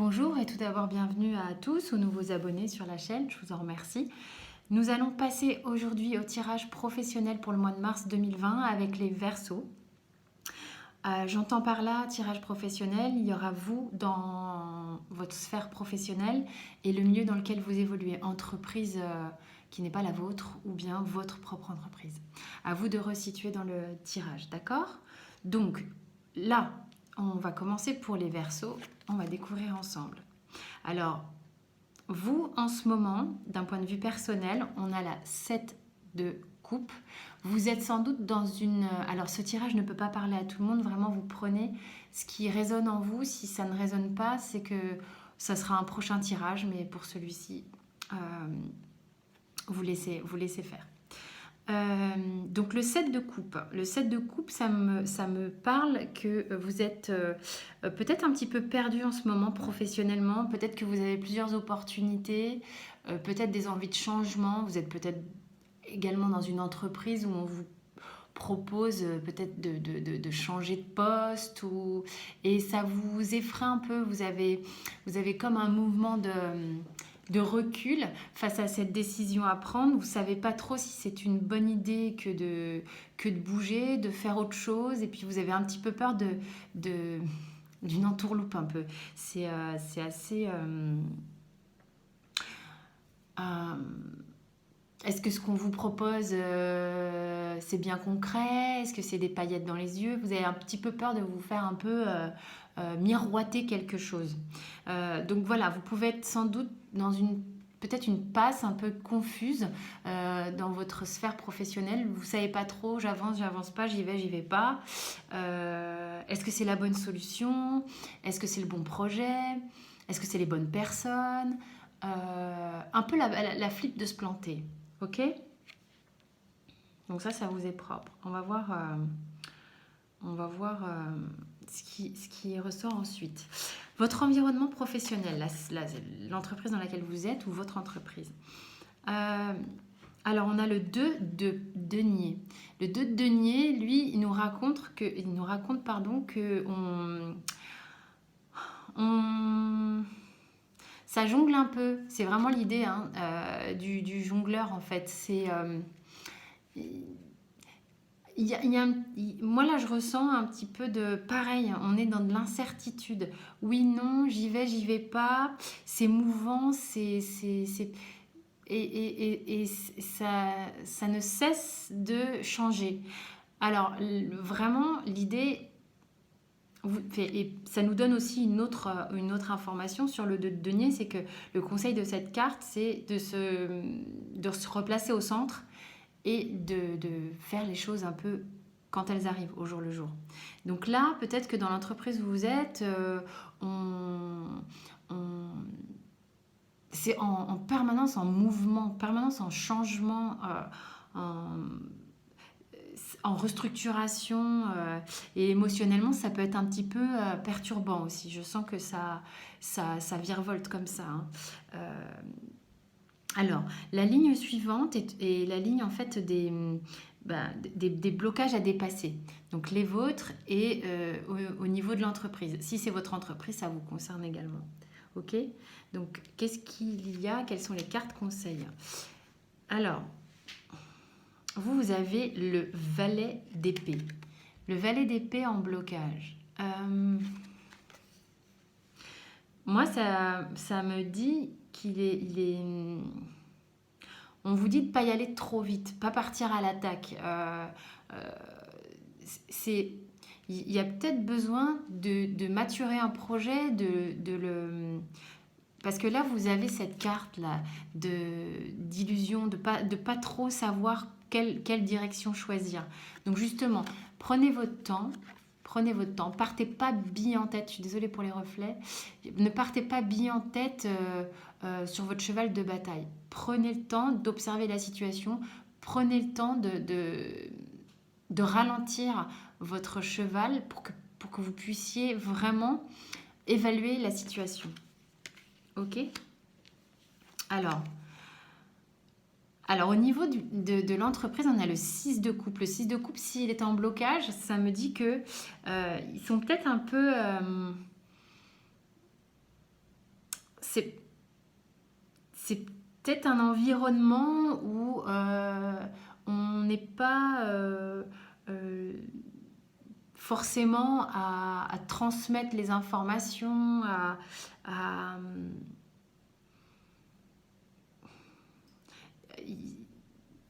Bonjour et tout d'abord bienvenue à tous, aux nouveaux abonnés sur la chaîne, je vous en remercie. Nous allons passer aujourd'hui au tirage professionnel pour le mois de mars 2020 avec les Verseaux. J'entends par là tirage professionnel, il y aura vous dans votre sphère professionnelle et le milieu dans lequel vous évoluez, entreprise qui n'est pas la vôtre ou bien votre propre entreprise. À vous de resituer dans le tirage, d'accord? Donc là, on va commencer pour les Verseaux, on va découvrir ensemble. Alors, vous, en ce moment, d'un point de vue personnel, on a la 7 de coupe. Vous êtes sans doute dans une... Alors, ce tirage ne peut pas parler à tout le monde. Vraiment, vous prenez ce qui résonne en vous. Si ça ne résonne pas, c'est que ça sera un prochain tirage. Mais pour celui-ci, vous laissez faire. Donc le 7 de coupe. Le 7 de coupe, ça me parle que vous êtes peut-être un petit peu perdu en ce moment professionnellement. Peut-être que vous avez plusieurs opportunités, peut-être des envies de changement. Vous êtes peut-être également dans une entreprise où on vous propose peut-être de changer de poste et ça vous effraie un peu. Vous avez comme un mouvement de recul face à cette décision à prendre. Vous ne savez pas trop si c'est une bonne idée que de bouger, de faire autre chose. Et puis vous avez un petit peu peur d'une entourloupe un peu. C'est assez... est-ce que ce qu'on vous propose, c'est bien concret? Est-ce que c'est des paillettes dans les yeux? Vous avez un petit peu peur de vous faire un peu miroiter quelque chose. Donc voilà, vous pouvez être sans doute dans peut-être une passe un peu confuse dans votre sphère professionnelle. Vous ne savez pas trop, j'avance pas, j'y vais pas. Est-ce que c'est la bonne solution? Est-ce que c'est le bon projet? Est-ce que c'est les bonnes personnes? Un peu la flip de se planter. Ok? Donc ça vous est propre. On va voir ce qui ressort ensuite. Votre environnement professionnel, l'entreprise dans laquelle vous êtes ou votre entreprise. Alors on a le 2 de denier. Le 2 de denier, lui, il nous raconte que ça jongle un peu. C'est vraiment l'idée du jongleur en fait. Moi là je ressens un petit peu de pareil, on est dans de l'incertitude. Oui, non, j'y vais pas. C'est mouvant, et ça ne cesse de changer. Alors vraiment l'idée, et ça nous donne aussi une autre information sur le 2 de denier, c'est que le conseil de cette carte, c'est de se replacer au centre et de faire les choses un peu quand elles arrivent au jour le jour. Donc là, peut-être que dans l'entreprise où vous êtes, c'est en permanence en mouvement, en permanence en changement, en restructuration et émotionnellement ça peut être un petit peu perturbant aussi. Je sens que ça virevolte comme ça. Alors, la ligne suivante est la ligne en fait des blocages à dépasser. Donc les vôtres et au niveau de l'entreprise. Si c'est votre entreprise, ça vous concerne également. Ok? Donc qu'est-ce qu'il y a? Quelles sont les cartes conseils? Alors, vous avez le valet d'épée. Le valet d'épée en blocage. Moi, ça me dit qu'il est... On vous dit de ne pas y aller trop vite, pas partir à l'attaque. Il y a peut-être besoin de maturer un projet, parce que là, vous avez cette carte-là d'illusion, de pas trop savoir quelle direction choisir. Donc justement, prenez votre temps. Partez pas bille en tête. Je suis désolée pour les reflets. Ne partez pas bille en tête sur votre cheval de bataille. Prenez le temps d'observer la situation. Prenez le temps de ralentir votre cheval pour que vous puissiez vraiment évaluer la situation. Ok? Alors, au niveau de l'entreprise, on a le 6 de coupe. Le 6 de coupe, s'il est en blocage, ça me dit que ils sont peut-être un peu... c'est peut-être un environnement où on n'est pas forcément à transmettre les informations, à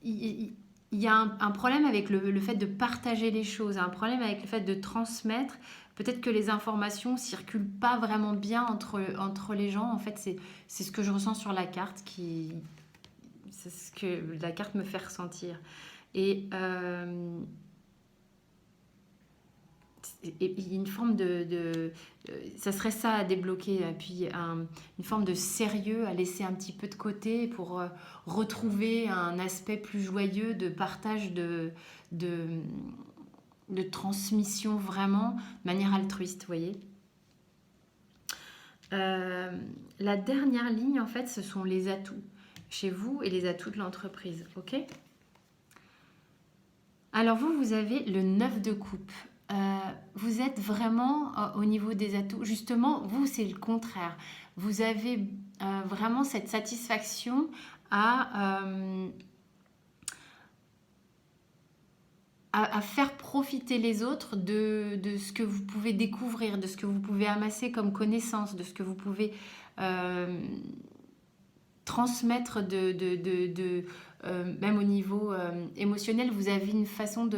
il y a un problème avec le fait de partager les choses, un problème avec le fait de transmettre. Peut-être que les informations ne circulent pas vraiment bien entre les gens. En fait, c'est ce que je ressens sur la carte, c'est ce que la carte me fait ressentir. Et une forme ça serait ça à débloquer, et puis une forme de sérieux à laisser un petit peu de côté pour retrouver un aspect plus joyeux de partage, de, de transmission vraiment de manière altruiste, vous voyez. La dernière ligne, en fait, ce sont les atouts chez vous et les atouts de l'entreprise, ok? Alors vous avez le 9 de coupe. Vous êtes vraiment au niveau des atouts. Justement, vous, c'est le contraire. Vous avez vraiment cette satisfaction à faire profiter les autres de ce que vous pouvez découvrir, de ce que vous pouvez amasser comme connaissance, de ce que vous pouvez transmettre même au niveau émotionnel. Vous avez une façon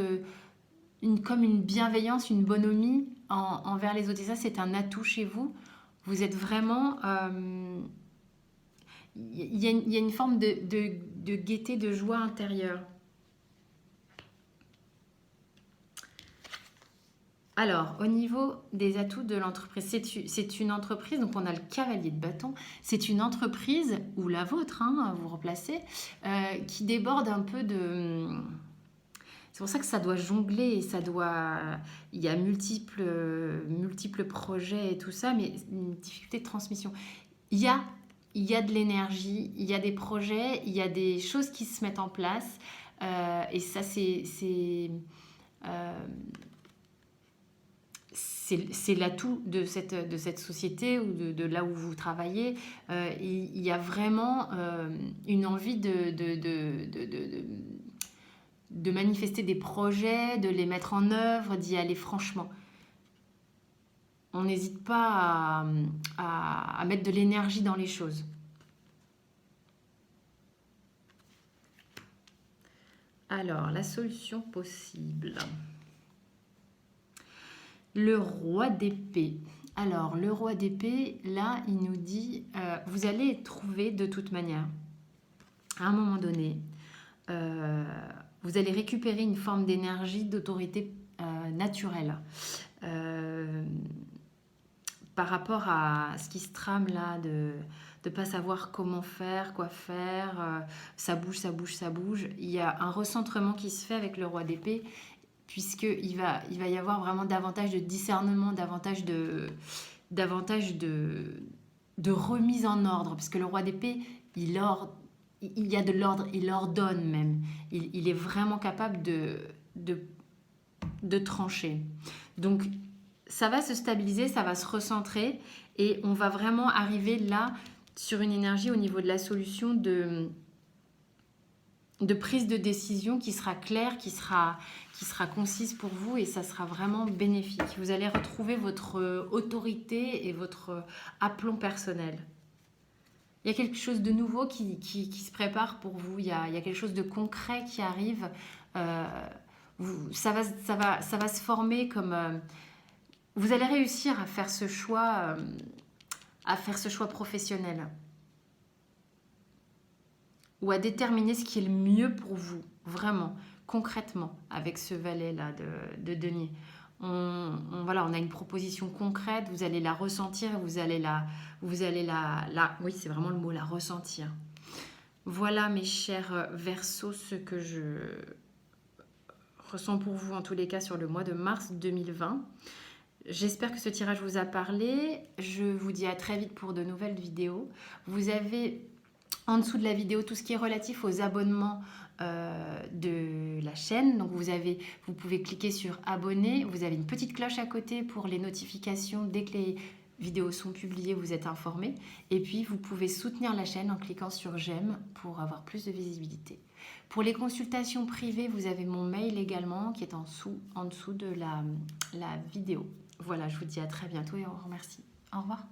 comme une bienveillance, une bonhomie envers les autres. Et ça, c'est un atout chez vous. Vous êtes vraiment... Il y a une forme de gaieté, de joie intérieure. Alors, au niveau des atouts de l'entreprise, c'est une entreprise, donc on a le cavalier de bâton, c'est une entreprise, ou la vôtre, hein, vous replacez, qui déborde un peu de... C'est pour ça que ça doit jongler, et il y a multiples projets et tout ça, mais une difficulté de transmission. Il y a de l'énergie, il y a des projets, il y a des choses qui se mettent en place, et ça c'est l'atout de cette société ou de là où vous travaillez. Il y a vraiment une envie de manifester des projets, de les mettre en œuvre, d'y aller franchement. On n'hésite pas à mettre de l'énergie dans les choses. Alors, la solution possible. Le roi d'épée. Alors, le roi d'épée, là, il nous dit, vous allez trouver de toute manière, à un moment donné, vous allez récupérer une forme d'énergie, d'autorité naturelle. Par rapport à ce qui se trame là, de ne pas savoir comment faire, quoi faire, ça bouge, ça bouge, ça bouge. Il y a un recentrement qui se fait avec le roi d'épée, puisqu'il va y avoir vraiment davantage de discernement, davantage de remise en ordre, parce que le roi d'épée, il y a de l'ordre, il ordonne même. Il est vraiment capable de trancher. Donc, ça va se stabiliser, ça va se recentrer, et on va vraiment arriver là sur une énergie au niveau de la solution de prise de décision qui sera claire, qui sera concise pour vous, et ça sera vraiment bénéfique. Vous allez retrouver votre autorité et votre aplomb personnel. Il y a quelque chose de nouveau qui se prépare pour vous, il y a quelque chose de concret qui arrive. Ça va se former comme... vous allez réussir à faire ce choix professionnel, ou à déterminer ce qui est le mieux pour vous, vraiment, concrètement, avec ce valet-là de denier. Voilà, on a une proposition concrète, vous allez la ressentir, oui, c'est vraiment le mot, la ressentir. Voilà, mes chers Verseaux, ce que je ressens pour vous, en tous les cas, sur le mois de mars 2020. J'espère que ce tirage vous a parlé. Je vous dis à très vite pour de nouvelles vidéos. Vous avez en dessous de la vidéo tout ce qui est relatif aux abonnements de la chaîne. Donc vous pouvez cliquer sur abonner. Vous avez une petite cloche à côté pour les notifications dès que vidéos sont publiées, vous êtes informés. Et puis, vous pouvez soutenir la chaîne en cliquant sur j'aime pour avoir plus de visibilité. Pour les consultations privées, vous avez mon mail également qui est en dessous de la vidéo. Voilà, je vous dis à très bientôt et on vous remercie. Au revoir.